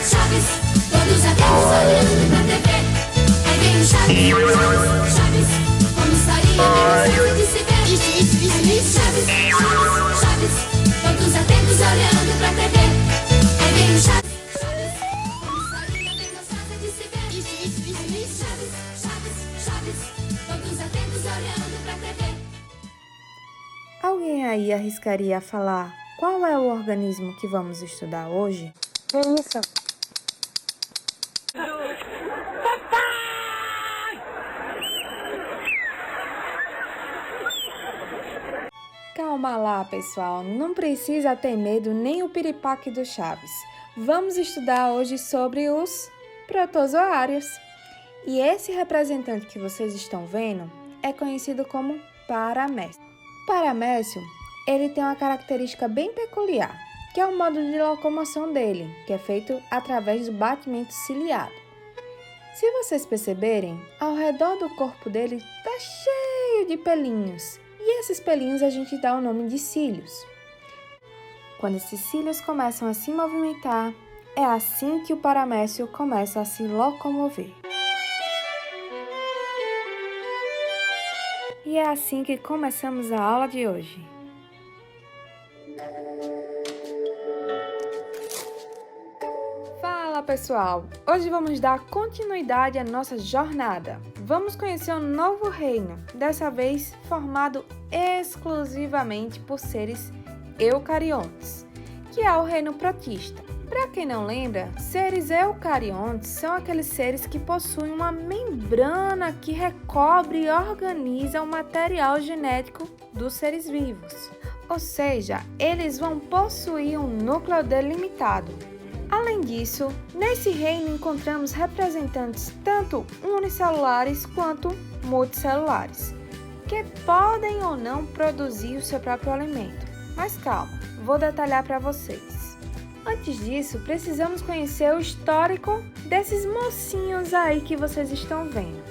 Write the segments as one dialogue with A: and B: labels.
A: Chaves, todos atentos olhando pra TV. Aí vem o Chaves, como estaria bem de se ver. Chaves, todos atentos olhando pra TV. Aí vem o Chaves, como estaria bem gostosa de se ver. Chaves, todos atentos olhando pra TV.
B: Alguém aí arriscaria falar qual é o organismo que vamos estudar hoje?
C: Que isso?
B: Calma lá, pessoal, não precisa ter medo nem o piripaque do Chaves. Vamos estudar hoje sobre os protozoários. E esse representante que vocês estão vendo é conhecido como paramécio. O paramécio, ele tem uma característica bem peculiar, que é o modo de locomoção dele, que é feito através do batimento ciliado. Se vocês perceberem, ao redor do corpo dele está cheio de pelinhos, e esses pelinhos a gente dá o nome de cílios. Quando esses cílios começam a se movimentar, é assim que o paramécio começa a se locomover. E é assim que começamos a aula de hoje. Fala, pessoal! Hoje vamos dar continuidade à nossa jornada. Vamos conhecer um novo reino, dessa vez formado exclusivamente por seres eucariontes, que é o reino protista. Para quem não lembra, seres eucariontes são aqueles seres que possuem uma membrana que recobre e organiza o material genético dos seres vivos. Ou seja, eles vão possuir um núcleo delimitado. Além disso, nesse reino encontramos representantes tanto unicelulares quanto multicelulares, que podem ou não produzir o seu próprio alimento. Mas calma, vou detalhar para vocês. Antes disso, precisamos conhecer o histórico desses mocinhos aí que vocês estão vendo.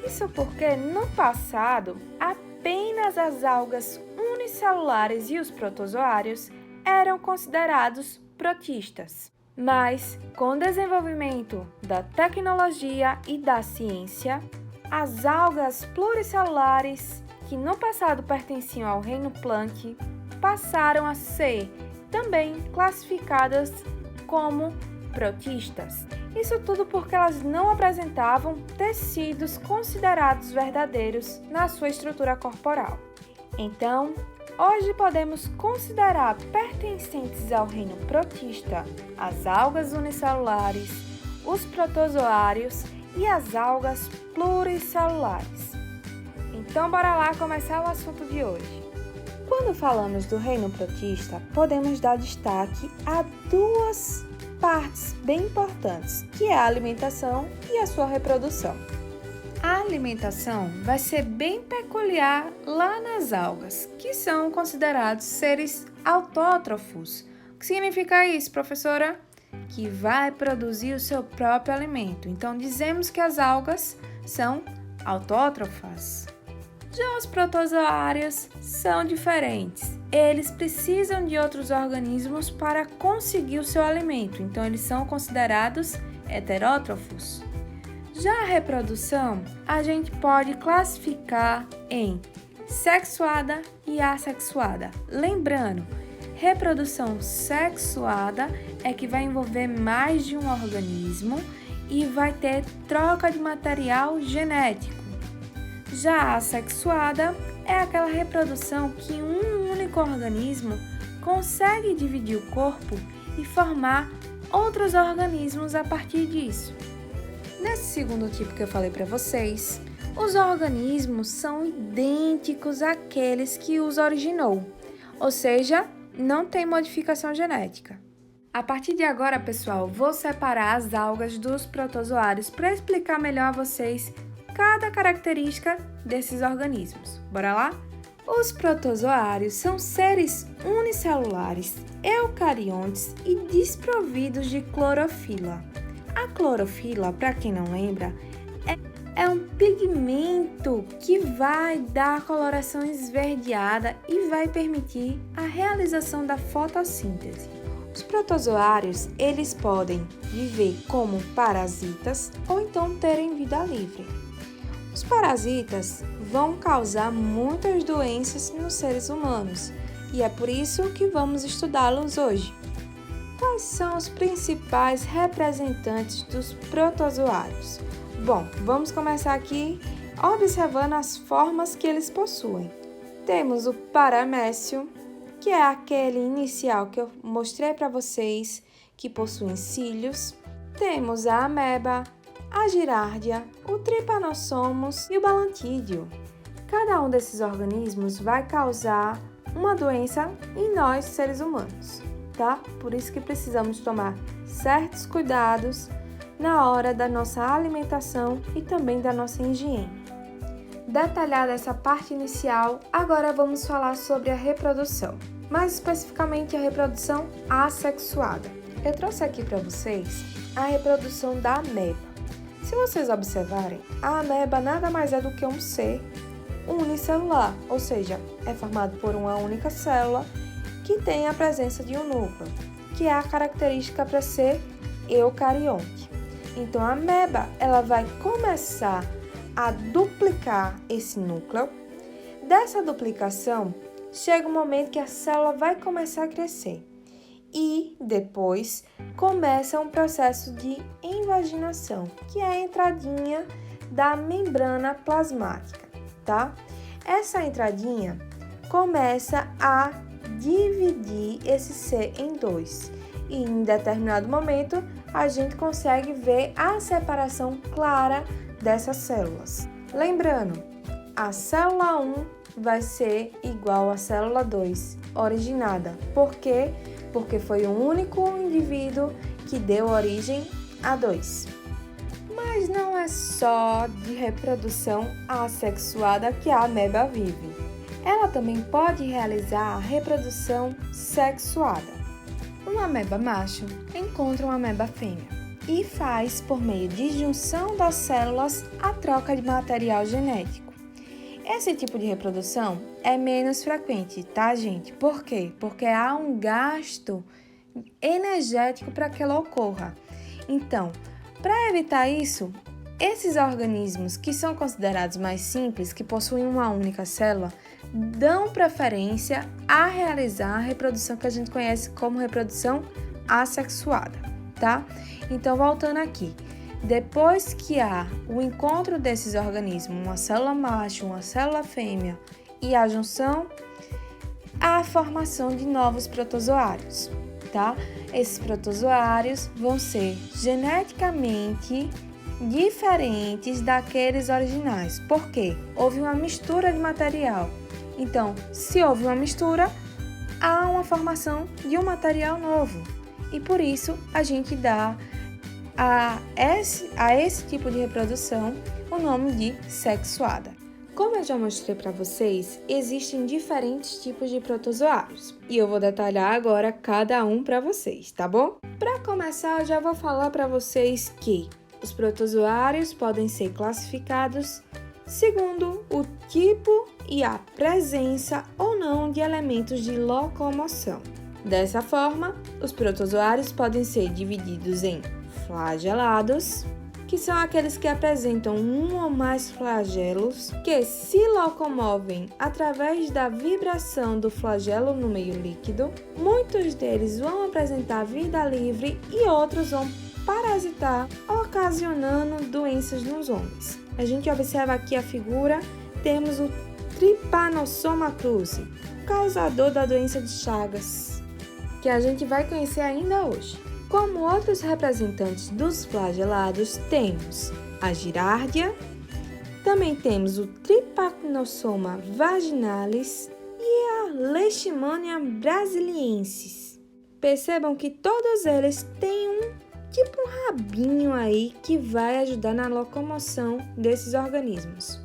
B: Isso porque, no passado, apenas as algas unicelulares e os protozoários eram considerados protistas. Mas, com o desenvolvimento da tecnologia e da ciência, as algas pluricelulares, que no passado pertenciam ao reino Planck, passaram a ser também classificadas como protistas. Isso tudo porque elas não apresentavam tecidos considerados verdadeiros na sua estrutura corporal. Então, hoje podemos considerar pertencentes ao reino protista as algas unicelulares, os protozoários e as algas pluricelulares. Então, bora lá começar o assunto de hoje. Quando falamos do reino protista, podemos dar destaque a duas partes bem importantes, que é a alimentação e a sua reprodução. A alimentação vai ser bem peculiar lá nas algas, que são considerados seres autótrofos. O que significa isso, professora? Que vai produzir o seu próprio alimento. Então, dizemos que as algas são autótrofas. Já os protozoários são diferentes. Eles precisam de outros organismos para conseguir o seu alimento, então eles são considerados heterótrofos. Já a reprodução, a gente pode classificar em sexuada e assexuada. Lembrando, reprodução sexuada é que vai envolver mais de um organismo e vai ter troca de material genético. Já a assexuada é aquela reprodução que um único organismo consegue dividir o corpo e formar outros organismos a partir disso. Nesse segundo tipo que eu falei para vocês, os organismos são idênticos àqueles que os originou, ou seja, não tem modificação genética. A partir de agora, pessoal, vou separar as algas dos protozoários para explicar melhor a vocês cada característica desses organismos. Bora lá? Os protozoários são seres unicelulares, eucariontes e desprovidos de clorofila. A clorofila, para quem não lembra, é é um pigmento que vai dar a coloração esverdeada e vai permitir a realização da fotossíntese. Os protozoários, eles podem viver como parasitas ou então terem vida livre. Os parasitas vão causar muitas doenças nos seres humanos e é por isso que vamos estudá-los hoje. Quais são os principais representantes dos protozoários? Bom, vamos começar aqui observando as formas que eles possuem. Temos o paramécio, que é aquele inicial que eu mostrei para vocês, que possuem cílios. Temos a ameba, a girardia, o trypanossomus e o balantídeo. Cada um desses organismos vai causar uma doença em nós, seres humanos, tá? Por isso que precisamos tomar certos cuidados na hora da nossa alimentação e também da nossa higiene. Detalhada essa parte inicial, agora vamos falar sobre a reprodução, mais especificamente a reprodução assexuada. Eu trouxe aqui para vocês a reprodução da ameba. Se vocês observarem, a ameba nada mais é do que um ser unicelular, ou seja, é formado por uma única célula que tem a presença de um núcleo, que é a característica para ser eucarionte. Então, a ameba ela vai começar a duplicar esse núcleo. Dessa duplicação, chega um momento que a célula vai começar a crescer. E depois começa um processo de invaginação, que é a entradinha da membrana plasmática, tá? Essa entradinha começa a dividir esse ser em dois. E em determinado momento, a gente consegue ver a separação clara dessas células. Lembrando, a célula 1 vai ser igual à célula 2, originada. Por quê? Porque foi um único indivíduo que deu origem a 2. Mas não é só de reprodução assexuada que a ameba vive. Ela também pode realizar a reprodução sexuada. Um ameba macho encontra uma ameba fêmea e faz, por meio de junção das células, a troca de material genético. Esse tipo de reprodução é menos frequente, tá, gente? Por quê? Porque há um gasto energético para que ela ocorra. Então, para evitar isso, esses organismos que são considerados mais simples, que possuem uma única célula, dão preferência a realizar a reprodução que a gente conhece como reprodução assexuada, tá? Então, voltando aqui, depois que há o encontro desses organismos, uma célula macho, uma célula fêmea e a junção, há a formação de novos protozoários, tá? Esses protozoários vão ser geneticamente diferentes daqueles originais. Por quê? Houve uma mistura de material. Então, se houve uma mistura, há uma formação de um material novo. E por isso, a gente dá a esse tipo de reprodução o nome de sexuada. Como eu já mostrei para vocês, existem diferentes tipos de protozoários. E eu vou detalhar agora cada um para vocês, tá bom? Para começar, eu já vou falar para vocês que os protozoários podem ser classificados segundo o tipo e a presença ou não de elementos de locomoção. Dessa forma, os protozoários podem ser divididos em flagelados, que são aqueles que apresentam um ou mais flagelos que se locomovem através da vibração do flagelo no meio líquido. Muitos deles vão apresentar vida livre e outros vão parasitar, ocasionando doenças nos homens. A gente observa aqui a figura, temos o Trypanosoma cruzi, causador da doença de Chagas, que a gente vai conhecer ainda hoje. Como outros representantes dos flagelados, temos a girardia, também temos o Trypanosoma vaginalis e a Leishmania brasiliensis. Percebam que todos eles têm um rabinho aí que vai ajudar na locomoção desses organismos.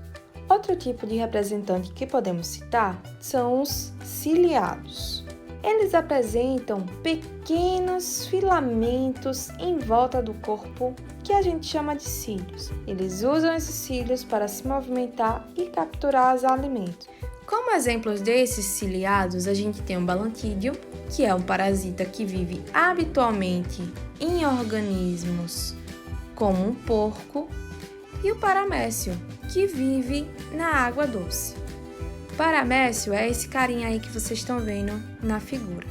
B: Outro tipo de representante que podemos citar são os ciliados. Eles apresentam pequenos filamentos em volta do corpo que a gente chama de cílios. Eles usam esses cílios para se movimentar e capturar os alimentos. Como exemplos desses ciliados, a gente tem o balantídeo, que é um parasita que vive habitualmente em organismos como um porco, e o paramécio, que vive na água doce. O paramécio é esse carinha aí que vocês estão vendo na figura.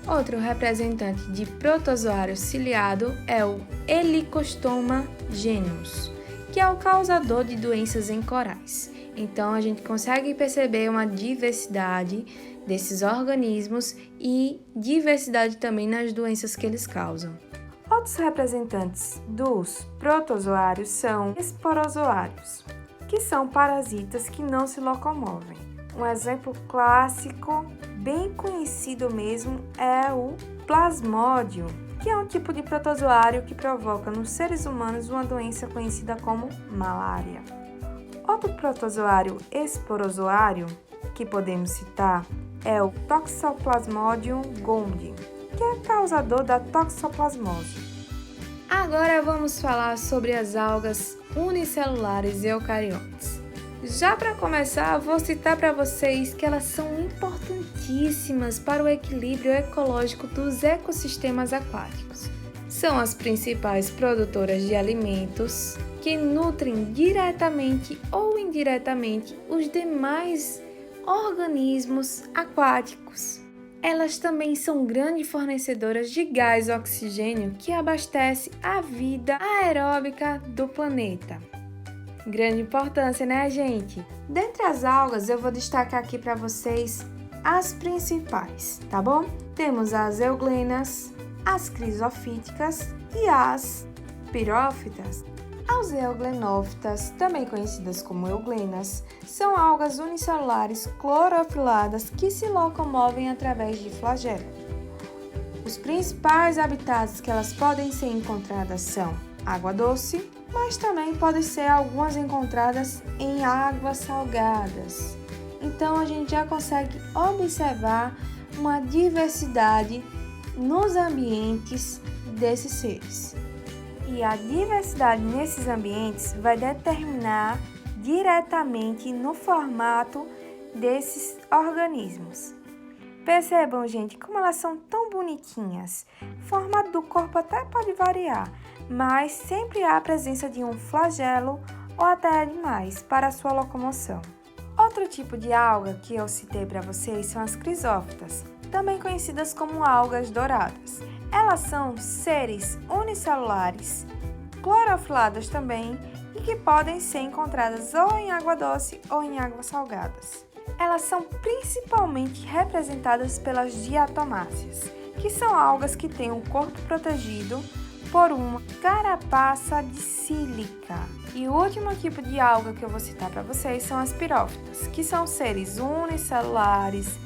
B: Outro representante de protozoário ciliado é o Helicostoma genus, que é o causador de doenças em corais. Então, a gente consegue perceber uma diversidade desses organismos e diversidade também nas doenças que eles causam. Outros representantes dos protozoários são esporozoários, que são parasitas que não se locomovem. Um exemplo clássico, bem conhecido mesmo, é o Plasmodium, que é um tipo de protozoário que provoca nos seres humanos uma doença conhecida como malária. Outro protozoário esporozoário que podemos citar é o Toxoplasmodium gondii, que é causador da toxoplasmose. Agora vamos falar sobre as algas unicelulares eucariontes. Já para começar, vou citar para vocês que elas são importantíssimas para o equilíbrio ecológico dos ecossistemas aquáticos. São as principais produtoras de alimentos que nutrem diretamente ou indiretamente os demais organismos aquáticos. Elas também são grandes fornecedoras de gás oxigênio que abastece a vida aeróbica do planeta. Grande importância, né, gente? Dentre as algas, eu vou destacar aqui para vocês as principais, tá bom? Temos as euglenas, as crisofíticas e as pirófitas. As euglenófitas, também conhecidas como euglenas, são algas unicelulares clorofiladas que se locomovem através de flagelo. Os principais habitats que elas podem ser encontradas são água doce, mas também podem ser algumas encontradas em águas salgadas. Então a gente já consegue observar uma diversidade nos ambientes desses seres. E a diversidade nesses ambientes vai determinar diretamente no formato desses organismos. Percebam, gente, como elas são tão bonitinhas. O formato do corpo até pode variar, mas sempre há a presença de um flagelo ou até demais para a sua locomoção. Outro tipo de alga que eu citei para vocês são as crisófitas, também conhecidas como algas douradas. Elas são seres unicelulares, clorofiladas também, e que podem ser encontradas ou em água doce ou em águas salgadas. Elas são principalmente representadas pelas diatomáceas, que são algas que têm o corpo protegido por uma carapaça de sílica. E o último tipo de alga que eu vou citar para vocês são as pirófitas, que são seres unicelulares,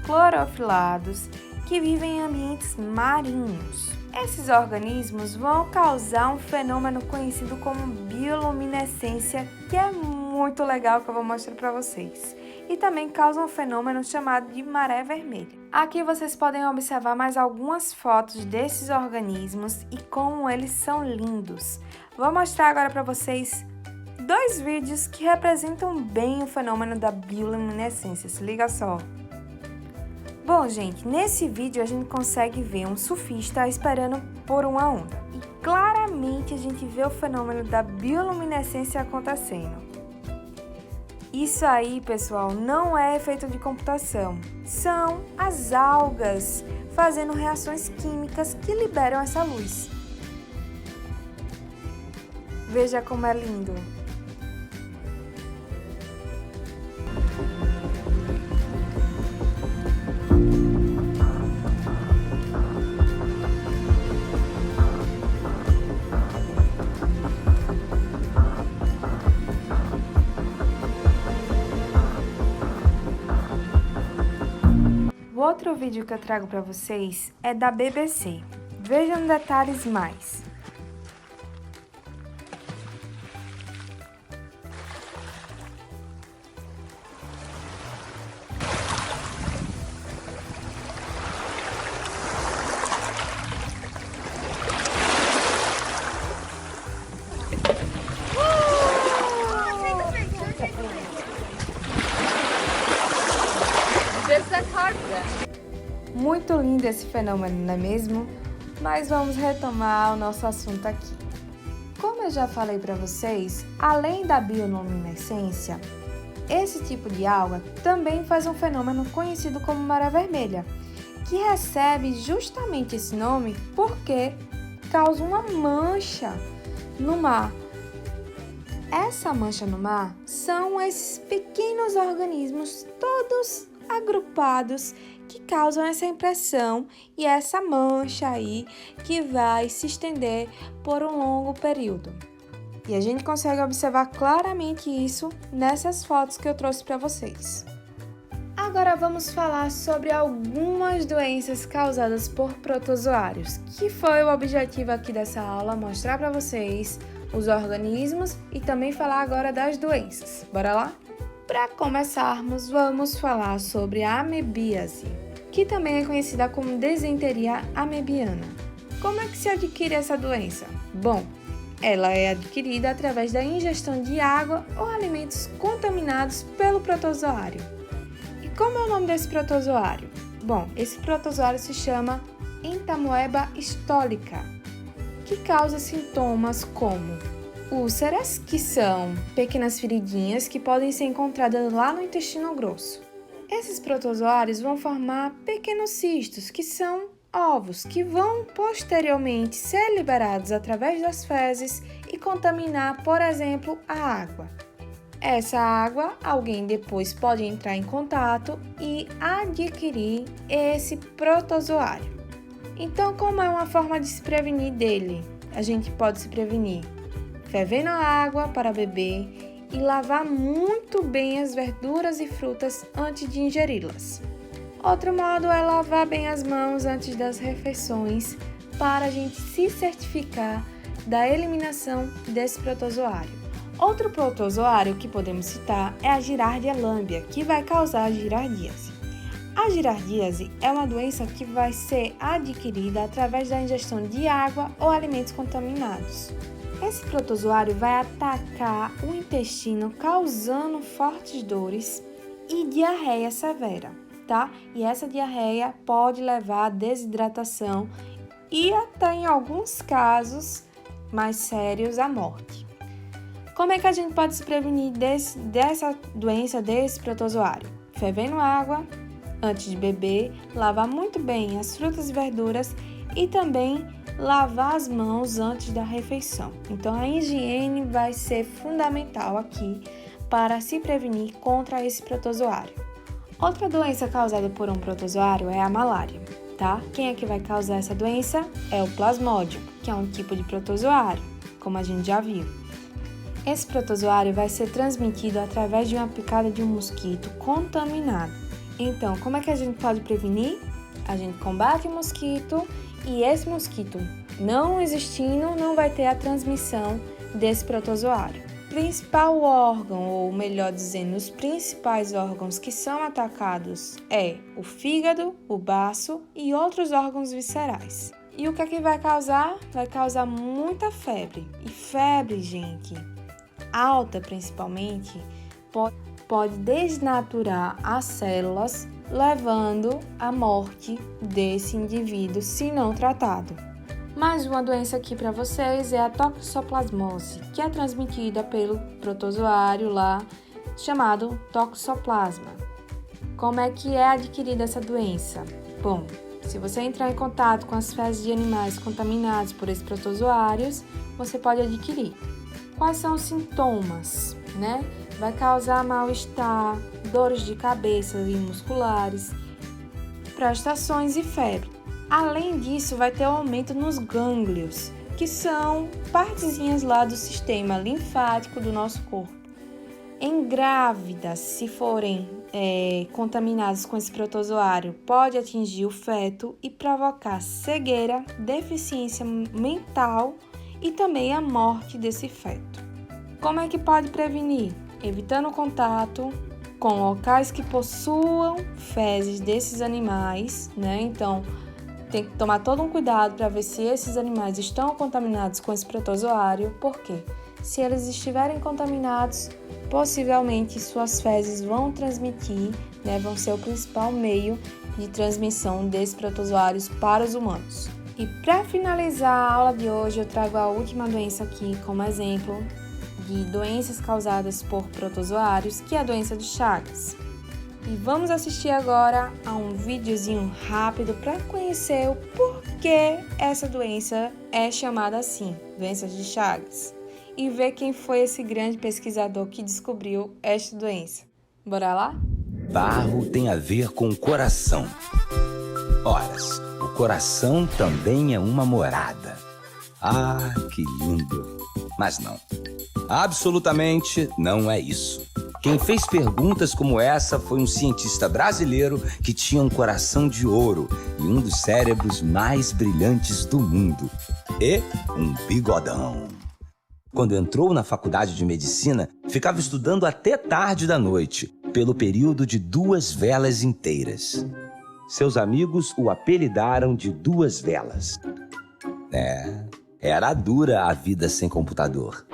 B: clorofilados, que vivem em ambientes marinhos. Esses organismos vão causar um fenômeno conhecido como bioluminescência, que é muito legal, que eu vou mostrar para vocês. E também causam um fenômeno chamado de maré vermelha. Aqui vocês podem observar mais algumas fotos desses organismos e como eles são lindos. Vou mostrar agora para vocês dois vídeos que representam bem o fenômeno da bioluminescência. Se liga só. Bom, gente, nesse vídeo a gente consegue ver um surfista esperando por uma onda. E claramente a gente vê o fenômeno da bioluminescência acontecendo. Isso aí, pessoal, não é efeito de computação. São as algas fazendo reações químicas que liberam essa luz. Veja como é lindo. O outro vídeo que eu trago para vocês é da BBC. Vejam detalhes mais. Muito lindo esse fenômeno, não é mesmo? Mas vamos retomar o nosso assunto aqui. Como eu já falei para vocês, além da bioluminescência, esse tipo de alga também faz um fenômeno conhecido como maré vermelha, que recebe justamente esse nome porque causa uma mancha no mar. Essa mancha no mar são esses pequenos organismos todos agrupados que causam essa impressão e essa mancha aí que vai se estender por um longo período. E a gente consegue observar claramente isso nessas fotos que eu trouxe para vocês. Agora vamos falar sobre algumas doenças causadas por protozoários, que foi o objetivo aqui dessa aula, mostrar para vocês os organismos e também falar agora das doenças. Bora lá? Para começarmos, vamos falar sobre a amebíase, que também é conhecida como disenteria amebiana. Como é que se adquire essa doença? Bom, ela é adquirida através da ingestão de água ou alimentos contaminados pelo protozoário. E como é o nome desse protozoário? Bom, esse protozoário se chama Entamoeba stollica, que causa sintomas como úlceras, que são pequenas feridinhas que podem ser encontradas lá no intestino grosso. Esses protozoários vão formar pequenos cistos, que são ovos, que vão posteriormente ser liberados através das fezes e contaminar, por exemplo, a água. Essa água, alguém depois pode entrar em contato e adquirir esse protozoário. Então, como é uma forma de se prevenir dele? A gente pode se prevenir fervendo a água para beber e lavar muito bem as verduras e frutas antes de ingeri-las. Outro modo é lavar bem as mãos antes das refeições para a gente se certificar da eliminação desse protozoário. Outro protozoário que podemos citar é a Giardia lamblia, que vai causar a giardíase. A giardíase é uma doença que vai ser adquirida através da ingestão de água ou alimentos contaminados. Esse protozoário vai atacar o intestino, causando fortes dores e diarreia severa, tá? E essa diarreia pode levar à desidratação e até, em alguns casos mais sérios, à morte. Como é que a gente pode se prevenir dessa doença, desse protozoário? Fervendo água antes de beber, lavar muito bem as frutas e verduras e também lavar as mãos antes da refeição. Então, a higiene vai ser fundamental aqui para se prevenir contra esse protozoário. Outra doença causada por um protozoário é a malária, tá? Quem é que vai causar essa doença? É o plasmódio, que é um tipo de protozoário, como a gente já viu. Esse protozoário vai ser transmitido através de uma picada de um mosquito contaminado. Então, como é que a gente pode prevenir? A gente combate o mosquito e esse mosquito não existindo, não vai ter a transmissão desse protozoário. O principal órgão, ou melhor dizendo, os principais órgãos que são atacados é o fígado, o baço e outros órgãos viscerais. E o que é que vai causar? Vai causar muita febre. E febre, gente, alta principalmente, pode desnaturar as células, levando à morte desse indivíduo se não tratado. Mais uma doença aqui para vocês é a toxoplasmose, que é transmitida pelo protozoário lá chamado Toxoplasma. Como é que é adquirida essa doença? Bom, se você entrar em contato com as fezes de animais contaminados por esses protozoários, você pode adquirir. Quais são os sintomas, né? Vai causar mal-estar, dores de cabeça e musculares, prostrações e febre. Além disso, vai ter um aumento nos gânglios, que são partezinhas lá do sistema linfático do nosso corpo. Em grávidas, se forem contaminados com esse protozoário, pode atingir o feto e provocar cegueira, deficiência mental e também a morte desse feto. Como é que pode prevenir? Evitando o contato com locais que possuam fezes desses animais, né? Então, tem que tomar todo um cuidado para ver se esses animais estão contaminados com esse protozoário, porque se eles estiverem contaminados, possivelmente suas fezes vão transmitir, né? Vão ser o principal meio de transmissão desses protozoários para os humanos. E para finalizar a aula de hoje, eu trago a última doença aqui como exemplo de doenças causadas por protozoários, que é a doença de Chagas. E vamos assistir agora a um videozinho rápido para conhecer o porquê essa doença é chamada assim, doença de Chagas, e ver quem foi esse grande pesquisador que descobriu esta doença. Bora lá?
C: Barro tem a ver com o coração. Horas, o coração também é uma morada. Ah, que lindo! Mas não, absolutamente não é isso. Quem fez perguntas como essa foi um cientista brasileiro que tinha um coração de ouro e um dos cérebros mais brilhantes do mundo. E um bigodão. Quando entrou na faculdade de medicina, ficava estudando até tarde da noite, pelo período de 2 velas inteiras. Seus amigos o apelidaram de 2 velas. Era dura a vida sem computador.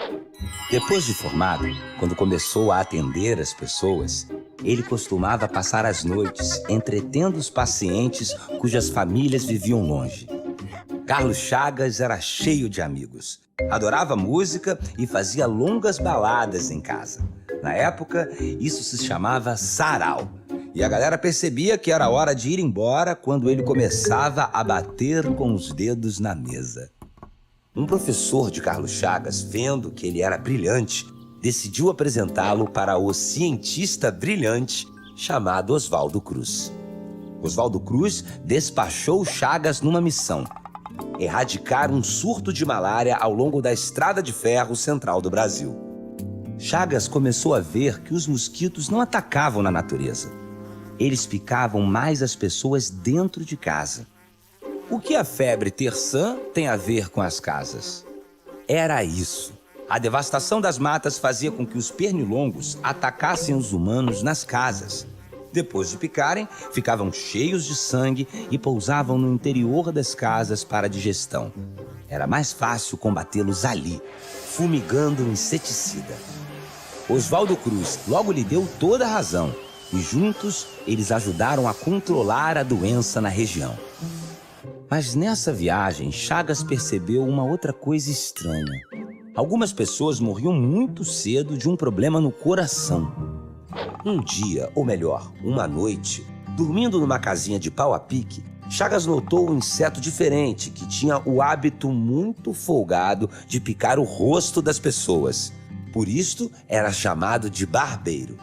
C: Depois de formado, quando começou a atender as pessoas, ele costumava passar as noites entretendo os pacientes cujas famílias viviam longe. Carlos Chagas era cheio de amigos. Adorava música e fazia longas baladas em casa. Na época, isso se chamava sarau. E a galera percebia que era hora de ir embora quando ele começava a bater com os dedos na mesa. Um professor de Carlos Chagas, vendo que ele era brilhante, decidiu apresentá-lo para o cientista brilhante chamado Oswaldo Cruz. Oswaldo Cruz despachou Chagas numa missão: erradicar um surto de malária ao longo da estrada de ferro central do Brasil. Chagas começou a ver que os mosquitos não atacavam na natureza. Eles picavam mais as pessoas dentro de casa. O que a febre terçã tem a ver com as casas? Era isso. A devastação das matas fazia com que os pernilongos atacassem os humanos nas casas. Depois de picarem, ficavam cheios de sangue e pousavam no interior das casas para digestão. Era mais fácil combatê-los ali, fumigando um inseticida. Oswaldo Cruz logo lhe deu toda a razão e juntos eles ajudaram a controlar a doença na região. Mas nessa viagem, Chagas percebeu uma outra coisa estranha. Algumas pessoas morriam muito cedo de um problema no coração. Um dia, ou melhor, uma noite, dormindo numa casinha de pau a pique, Chagas notou um inseto diferente que tinha o hábito muito folgado de picar o rosto das pessoas. Por isto, era chamado de barbeiro.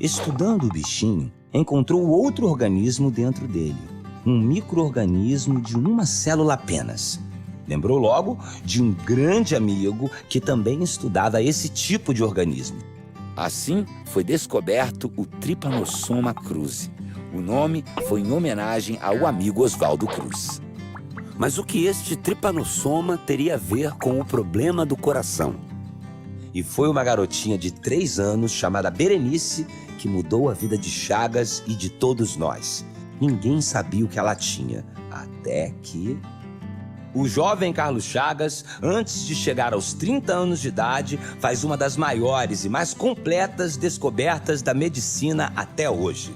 C: Estudando o bichinho, encontrou outro organismo dentro dele. Um micro-organismo de uma célula apenas. Lembrou logo de um grande amigo que também estudava esse tipo de organismo. Assim, foi descoberto o Trypanosoma cruzi. O nome foi em homenagem ao amigo Oswaldo Cruz. Mas o que este Trypanosoma teria a ver com o problema do coração? E foi uma garotinha de 3 anos chamada Berenice que mudou a vida de Chagas e de todos nós. Ninguém sabia o que ela tinha, até que... O jovem Carlos Chagas, antes de chegar aos 30 anos de idade, faz uma das maiores e mais completas descobertas da medicina até hoje.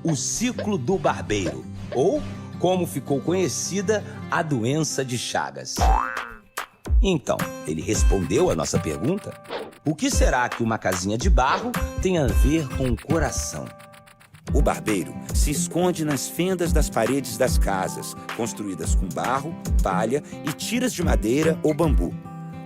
C: O ciclo do barbeiro, ou, como ficou conhecida, a doença de Chagas. Então, ele respondeu a nossa pergunta: o que será que uma casinha de barro tem a ver com o coração? O barbeiro se esconde nas fendas das paredes das casas, construídas com barro, palha e tiras de madeira ou bambu.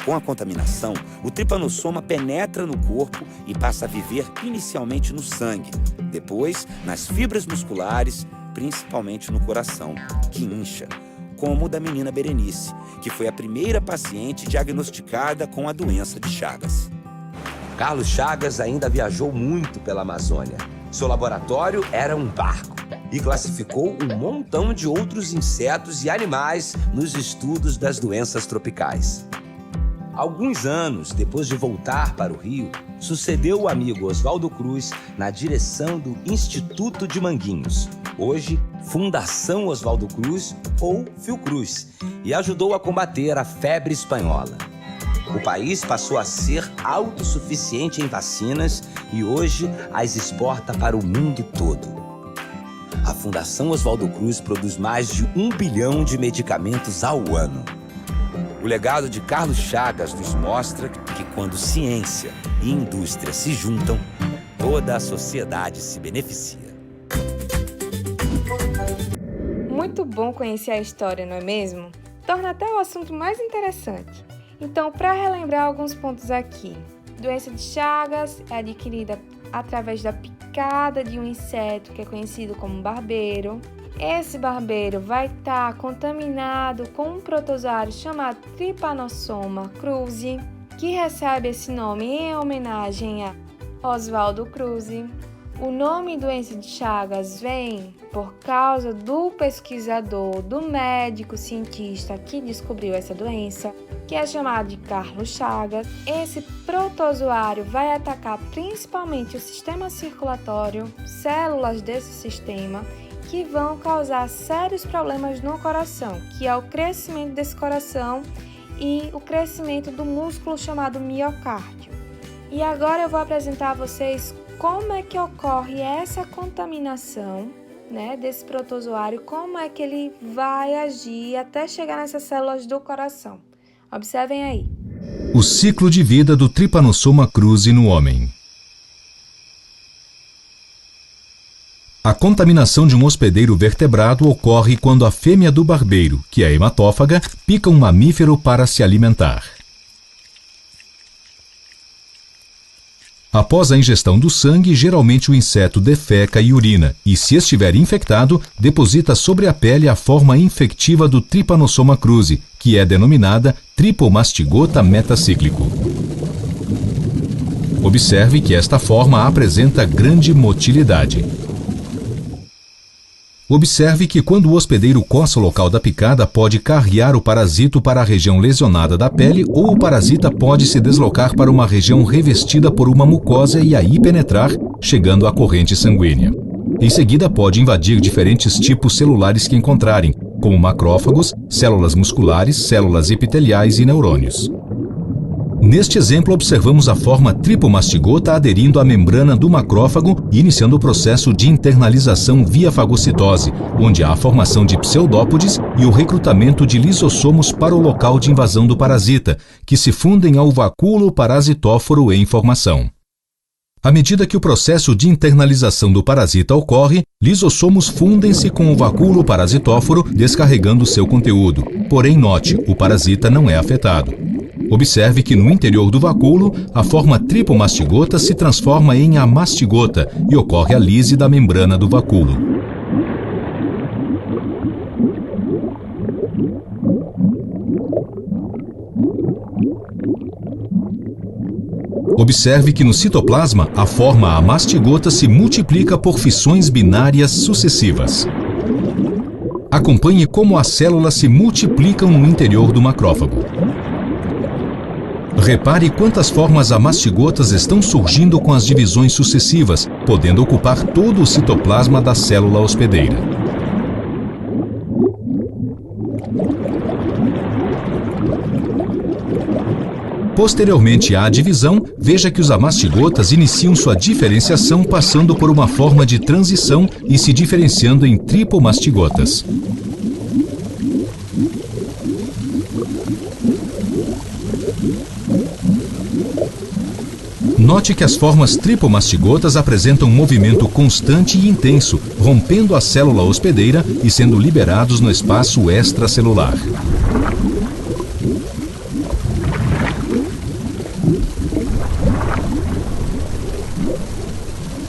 C: Com a contaminação, o Trypanosoma penetra no corpo e passa a viver inicialmente no sangue, depois nas fibras musculares, principalmente no coração, que incha, como o da menina Berenice, que foi a primeira paciente diagnosticada com a doença de Chagas. Carlos Chagas ainda viajou muito pela Amazônia. Seu laboratório era um barco e classificou um montão de outros insetos e animais nos estudos das doenças tropicais. Alguns anos depois de voltar para o Rio, sucedeu o amigo Oswaldo Cruz na direção do Instituto de Manguinhos, hoje Fundação Oswaldo Cruz ou Fiocruz, e ajudou a combater a febre espanhola. O país passou a ser autossuficiente em vacinas e hoje as exporta para o mundo todo. a Fundação Oswaldo Cruz produz mais de 1 bilhão de medicamentos ao ano. O legado de Carlos Chagas nos mostra que quando ciência e indústria se juntam, toda a sociedade se beneficia.
B: Muito bom conhecer a história, não é mesmo? Torna até o assunto mais interessante. Então, para relembrar alguns pontos aqui, doença de Chagas é adquirida através da picada de um inseto que é conhecido como barbeiro. Esse barbeiro vai estar contaminado com um protozoário chamado Trypanosoma cruzi, que recebe esse nome em homenagem a Oswaldo Cruz. O nome doença de Chagas vem por causa do pesquisador, do médico cientista que descobriu essa doença, que é chamado de Carlos Chagas. Esse protozoário vai atacar principalmente o sistema circulatório, células desse sistema, que vão causar sérios problemas no coração, que é o crescimento desse coração e o crescimento do músculo chamado miocárdio. E agora eu vou apresentar a vocês como é que ocorre essa contaminação, desse protozoário, como é que ele vai agir até chegar nessas células do coração. Observem aí.
D: O ciclo de vida do Trypanosoma cruzi no homem. A contaminação de um hospedeiro vertebrado ocorre quando a fêmea do barbeiro, que é hematófaga, pica um mamífero para se alimentar. Após a ingestão do sangue, geralmente o inseto defeca e urina, e se estiver infectado, deposita sobre a pele a forma infectiva do Trypanosoma cruzi, que é denominada Tripomastigota metacíclico. Observe que esta forma apresenta grande motilidade. Observe que quando o hospedeiro coça o local da picada, pode carrear o parasito para a região lesionada da pele ou o parasita pode se deslocar para uma região revestida por uma mucosa e aí penetrar, chegando à corrente sanguínea. Em seguida, pode invadir diferentes tipos celulares que encontrarem, como macrófagos, células musculares, células epiteliais e neurônios. Neste exemplo, observamos a forma tripomastigota aderindo à membrana do macrófago e iniciando o processo de internalização via fagocitose, onde há a formação de pseudópodes e o recrutamento de lisossomos para o local de invasão do parasita, que se fundem ao vacúolo parasitóforo em formação. À medida que o processo de internalização do parasita ocorre, lisossomos fundem-se com o vacúolo parasitóforo, descarregando seu conteúdo. Porém, note, o parasita não é afetado. Observe que no interior do vacúolo, a forma tripomastigota se transforma em amastigota e ocorre a lise da membrana do vacúolo. Observe que no citoplasma, a forma amastigota se multiplica por fissões binárias sucessivas. Acompanhe como as células se multiplicam no interior do macrófago. Repare quantas formas amastigotas estão surgindo com as divisões sucessivas, podendo ocupar todo o citoplasma da célula hospedeira. Posteriormente à divisão, veja que os amastigotas iniciam sua diferenciação passando por uma forma de transição e se diferenciando em tripomastigotas. Note que as formas tripomastigotas apresentam um movimento constante e intenso, rompendo a célula hospedeira e sendo liberados no espaço extracelular.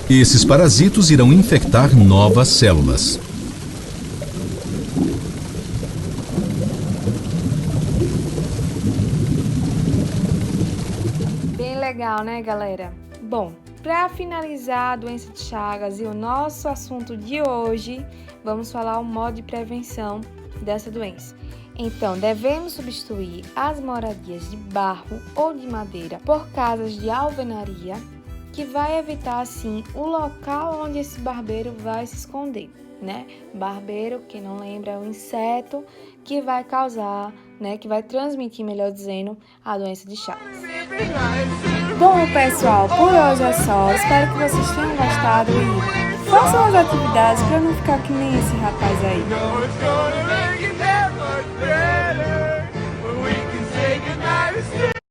D: Esses parasitos irão infectar novas células.
B: Legal, né, galera? Bom, para finalizar a doença de Chagas e o nosso assunto de hoje, vamos falar o modo de prevenção dessa doença. Então, devemos substituir as moradias de barro ou de madeira por casas de alvenaria, que vai evitar, assim, o local onde esse barbeiro vai se esconder, né? Barbeiro, quem não lembra, é um inseto que vai causar, que vai transmitir, melhor dizendo, a doença de Chagas. Bom, pessoal, por hoje é só. Espero que vocês tenham gostado e Façam as atividades para não ficar que nem esse rapaz aí.
E: It's gonna make it that much better.